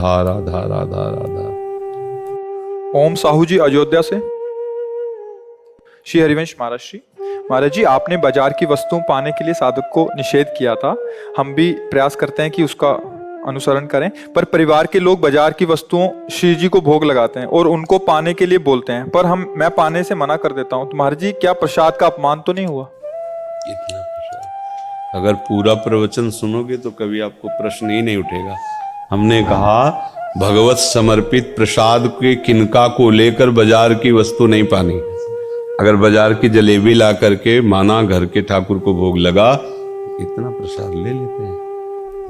राधा राधा राधा। ओम साहू जी अयोध्या से। श्री हरिवंश महाराज जी, महाराज जी आपने बाजार की वस्तुओं पाने के लिए साधक को निषेध किया था। हम भी प्रयास करते हैं कि उसका अनुसरण करें, पर परिवार के लोग बाजार की वस्तुओं श्री जी को भोग लगाते हैं और उनको पाने के लिए बोलते हैं, पर मैं पाने से मना कर देता हूँ। तो महाराज जी क्या प्रसाद का अपमान तो नहीं हुआ? इतना प्रसाद, अगर पूरा प्रवचन सुनोगे तो कभी आपको प्रश्न ही नहीं उठेगा। हमने कहा भगवत समर्पित प्रसाद के किनका को लेकर बाजार की वस्तु नहीं पानी। अगर बाजार की जलेबी ला करके माना घर के ठाकुर को भोग लगा, इतना प्रसाद ले लेते हैं,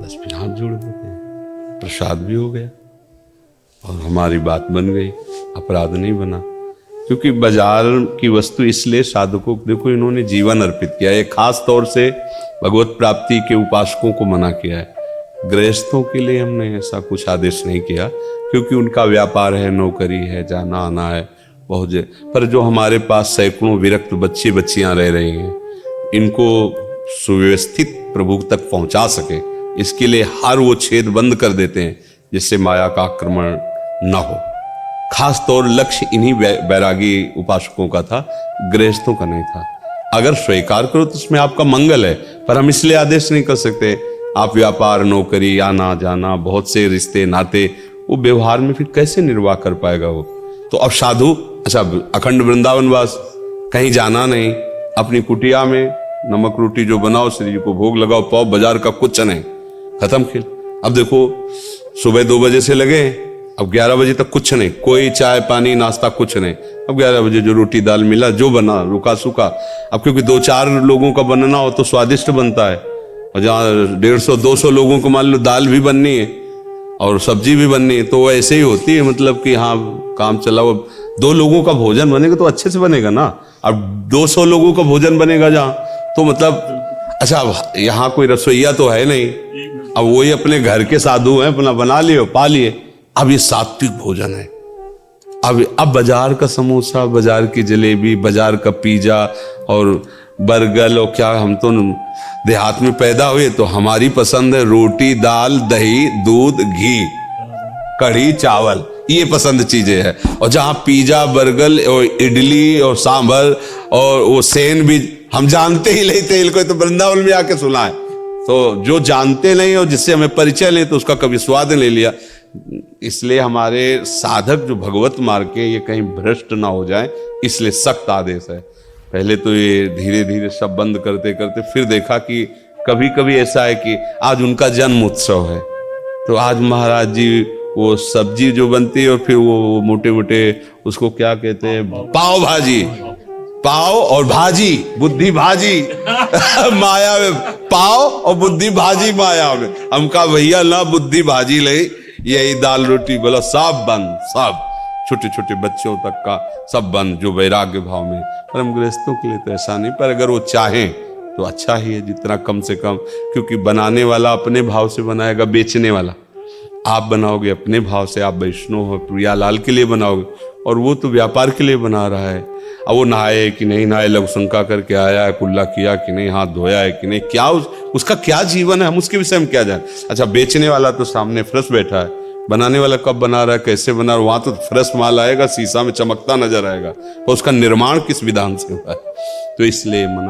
10 फिर हाथ जोड़ देते हैं, प्रसाद भी हो गया और हमारी बात बन गई, अपराध नहीं बना। क्योंकि बाजार की वस्तु इसलिए साधकों को, देखो इन्होंने जीवन अर्पित किया है, खास तौर से भगवत प्राप्ति के उपासकों को मना किया है। गृहस्थों के लिए हमने ऐसा कुछ आदेश नहीं किया, क्योंकि उनका व्यापार है, नौकरी है, जाना आना है बहुत। पर जो हमारे पास सैकड़ों विरक्त बच्चे बच्चियां रह रही हैं, इनको सुव्यवस्थित प्रभु तक पहुंचा सके, इसके लिए हर वो छेद बंद कर देते हैं जिससे माया का आक्रमण न हो। खास तौर लक्ष्य इन्हीं बैरागी उपासकों का था, गृहस्थों का नहीं था। अगर स्वीकार करो तो उसमें आपका मंगल है, पर हम इसलिए आदेश नहीं कर सकते। आप व्यापार, नौकरी, आना जाना, बहुत से रिश्ते नाते, वो व्यवहार में फिर कैसे निर्वाह कर पाएगा वो? तो अब साधु, अच्छा अखंड वृंदावनवास, कहीं जाना नहीं, अपनी कुटिया में नमक रोटी जो बनाओ, श्री जी को भोग लगाओ, पाओ, बाजार का कुछ नहीं, खत्म खेल। अब देखो सुबह 2 बजे से लगे, अब 11 बजे तक कुछ नहीं, कोई चाय पानी नाश्ता कुछ नहीं। अब 11 बजे जो रोटी दाल मिला, जो बना रुका सूखा। अब क्योंकि 2-4 लोगों का बनना हो तो स्वादिष्ट बनता है, और जहाँ 150-200 लोगों को मान लो दाल भी बननी है और सब्जी भी बननी है, तो वो ऐसे ही होती है, मतलब कि हाँ काम चला। वो 2 लोगों का भोजन बनेगा तो अच्छे से बनेगा ना। अब 200 लोगों का भोजन बनेगा जहाँ, तो मतलब अच्छा यहाँ कोई रसोईया तो है नहीं, अब वही अपने घर के साधु हैं, अपना बना लिए पा लिए। अब ये सात्विक भोजन है। अब बाजार का समोसा, बाजार की जलेबी, बाजार का पिज्जा और बर्गर, और क्या, हम तो देहात में पैदा हुए तो हमारी पसंद है रोटी दाल दही दूध घी कढ़ी चावल, ये पसंद चीजें हैं। और जहाँ पिज्जा बर्गर और इडली और सांभर और वो सेन भी हम जानते ही नहीं थे, इनको तो वृंदावन में आके सुना है। तो जो जानते नहीं और जिससे हमें परिचय नहीं, तो उसका कभी स्वाद नहीं लिया। इसलिए हमारे साधक जो भगवत मार्ग के, ये कहीं भ्रष्ट ना हो जाए, इसलिए सख्त आदेश है। पहले तो ये धीरे धीरे सब बंद करते करते फिर देखा कि कभी कभी ऐसा है कि आज उनका जन्म उत्सव है, तो आज महाराज जी वो सब्जी जो बनती है और फिर वो मोटे मोटे उसको क्या कहते हैं, पाव भाजी, पाव और भाजी, बुद्धि भाजी माया में, पाव और बुद्धि भाजी माया में। हम कहा भैया ना बुद्धि भाजी ले, यही दाल रोटी बोला सब बंद, सब छोटे छोटे बच्चों तक का सब बंद, जो वैराग्य भाव में। पर हम गृहस्थों के लिए तो ऐसा नहीं, पर अगर वो चाहें तो अच्छा ही है, जितना कम से कम। क्योंकि बनाने वाला अपने भाव से बनाएगा, बेचने वाला आप बनाओगे अपने भाव से। आप वैष्णव हो, प्रियालाल के लिए बनाओगे, और वो तो व्यापार के लिए बना रहा है। अब वो नहाए कि नहीं नहाए, लघु शंका करके आया है, कुल्ला किया कि नहीं, हाथ धोया है कि नहीं, क्या उसका क्या जीवन है, हम उसके विषय में क्या जाने। अच्छा बेचने वाला तो सामने फ्रेश बैठा है, बनाने वाला कब बना रहा है, कैसे बना रहा है, वहां तो फ्रेश माल आएगा, शीशा में चमकता नजर आएगा, और उसका निर्माण किस विधान से हुआ है। तो इसलिए मना